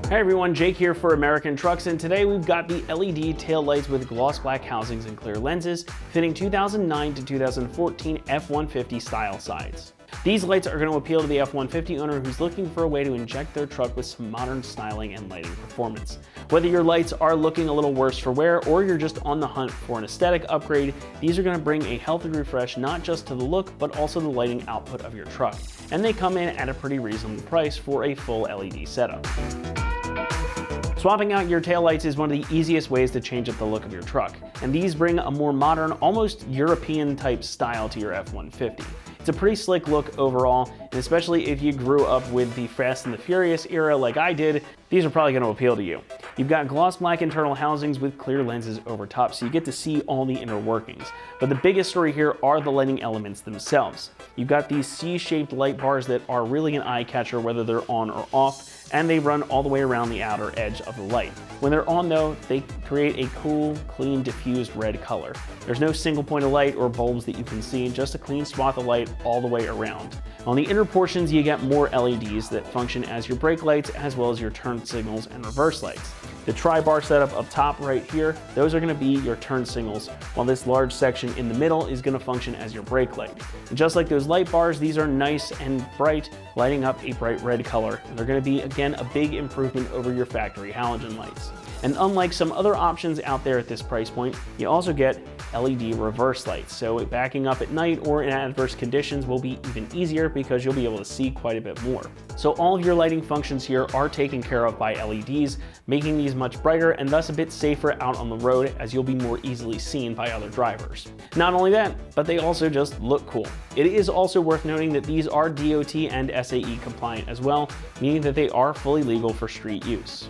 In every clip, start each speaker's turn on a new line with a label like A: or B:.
A: Hey everyone, Jake here for American Trucks, and today we've got the LED tail lights with gloss black housings and clear lenses, fitting 2009 to 2014 F-150 style sides. These lights are going to appeal to the F-150 owner who's looking for a way to inject their truck with some modern styling and lighting performance. Whether your lights are looking a little worse for wear or you're just on the hunt for an aesthetic upgrade, these are going to bring a healthy refresh not just to the look but also the lighting output of your truck. And they come in at a pretty reasonable price for a full LED setup. Swapping out your taillights is one of the easiest ways to change up the look of your truck, and these bring a more modern, almost European type style to your F-150. It's a pretty slick look overall, and especially if you grew up with the Fast and the Furious era like I did, these are probably going to appeal to you. You've got gloss black internal housings with clear lenses over top, so you get to see all the inner workings. But the biggest story here are the lighting elements themselves. You've got these C-shaped light bars that are really an eye catcher whether they're on or off, and they run all the way around the outer edge of the light. When they're on though, they create a cool, clean, diffused red color. There's no single point of light or bulbs that you can see, just a clean swath of light all the way around. On the inner portions, you get more LEDs that function as your brake lights as well as your turn signals and reverse lights. The tri-bar setup up top right here, those are going to be your turn signals, while this large section in the middle is going to function as your brake light. And just like those light bars, these are nice and bright, lighting up a bright red color, and they're going to be, again, a big improvement over your factory halogen lights. And unlike some other options out there at this price point, you also get LED reverse lights. So backing up at night or in adverse conditions will be even easier because you'll be able to see quite a bit more. So all of your lighting functions here are taken care of by LEDs, making these much brighter and thus a bit safer out on the road as you'll be more easily seen by other drivers. Not only that, but they also just look cool. It is also worth noting that these are DOT and SAE compliant as well, meaning that they are fully legal for street use.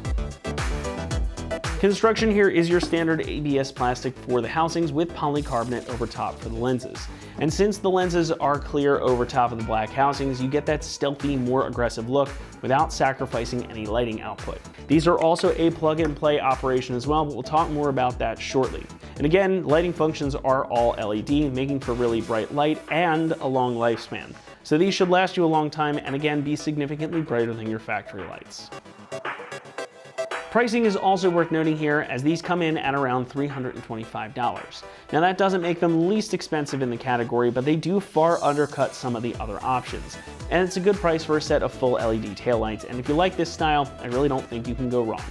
A: Construction here is your standard ABS plastic for the housings with polycarbonate over top for the lenses. And since the lenses are clear over top of the black housings, you get that stealthy, more aggressive look without sacrificing any lighting output. These are also a plug-and-play operation as well, but we'll talk more about that shortly. And again, lighting functions are all LED, making for really bright light and a long lifespan. So these should last you a long time and again be significantly brighter than your factory lights. Pricing is also worth noting here as these come in at around $325. Now that doesn't make them least expensive in the category, but they do far undercut some of the other options. And it's a good price for a set of full LED taillights, and if you like this style, I really don't think you can go wrong.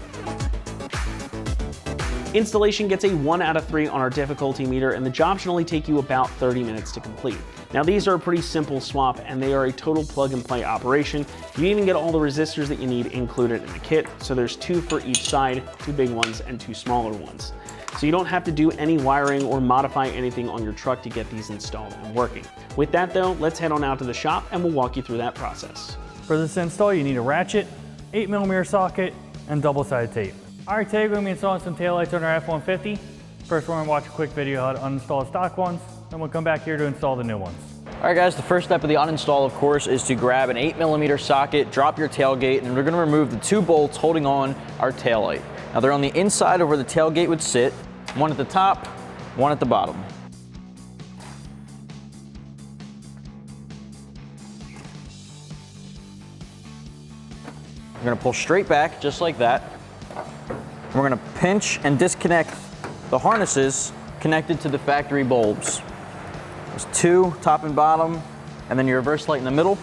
A: Installation gets a 1 out of 3 on our difficulty meter, and the job should only take you about 30 minutes to complete. Now these are a pretty simple swap and they are a total plug and play operation. You even get all the resistors that you need included in the kit, so there's 2 for each side, 2 big ones and 2 smaller ones. So you don't have to do any wiring or modify anything on your truck to get these installed and working. With that though, let's head on out to the shop and we'll walk you through that process.
B: For this install, you need a ratchet, 8mm socket, and double-sided tape. All right, today we're going to be installing some taillights on our F-150. First, we're going to watch a quick video how to uninstall stock ones, then we'll come back here to install the new ones.
C: All right guys, the first step of the uninstall, of course, is to grab an 8mm socket, drop your tailgate, and we're going to remove the 2 bolts holding on our taillight. Now they're on the inside of where the tailgate would sit, one at the top, one at the bottom. We're going to pull straight back, just like that. And we're going to pinch and disconnect the harnesses connected to the factory bulbs. There's 2, top and bottom, and then your reverse light in the middle.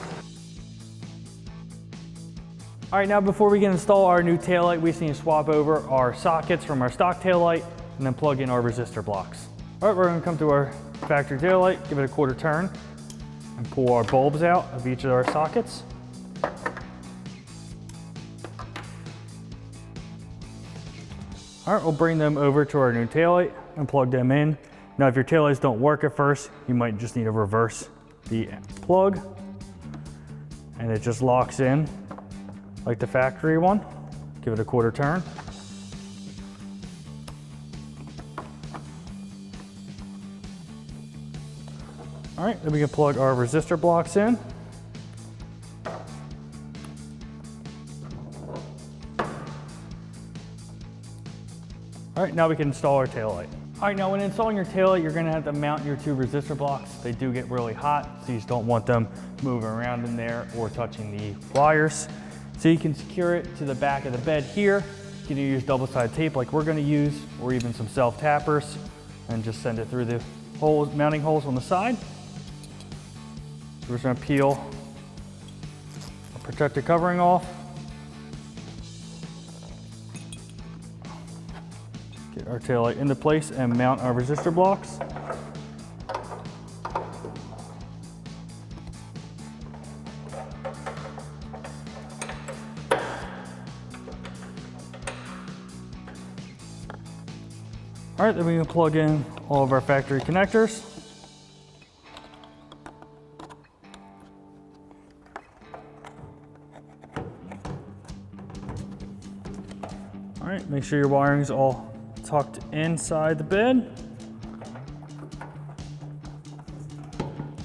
B: All right, now before we can install our new taillight, we just need to swap over our sockets from our stock taillight and then plug in our resistor blocks. All right, we're going to come to our factory taillight, give it a quarter turn, and pull our bulbs out of each of our sockets. All right, we'll bring them over to our new taillight and plug them in. Now, if your taillights don't work at first, you might just need to reverse the plug, and it just locks in like the factory one. Give it a quarter turn. All right, then we can plug our resistor blocks in. All right, now we can install our taillight. All right, now when installing your taillight, you're gonna have to mount your 2 resistor blocks. They do get really hot, so you just don't want them moving around in there or touching the wires. So you can secure it to the back of the bed here. You can use double-sided tape like we're gonna use, or even some self-tappers, and just send it through the holes, mounting holes on the side. So we're just gonna peel our protective covering off. Get our taillight into place and mount our resistor blocks. All right, then we can plug in all of our factory connectors. All right, make sure your wiring's all tucked inside the bed.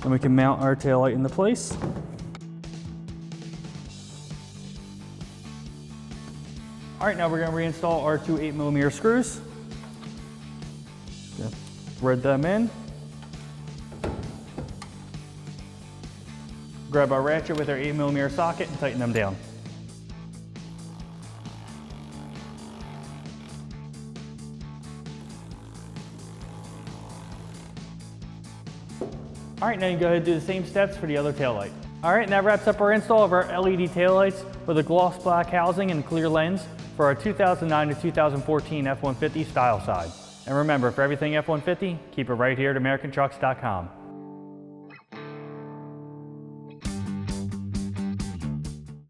B: Then we can mount our taillight into place. All right, now we're gonna reinstall our two 8mm screws. Thread them in. Grab our ratchet with our 8mm socket and tighten them down. All right, now you go ahead and do the same steps for the other taillight. All right, and that wraps up our install of our LED taillights with a gloss black housing and clear lens for our 2009 to 2014 F-150 style side. And remember, for everything F-150, keep it right here at AmericanTrucks.com.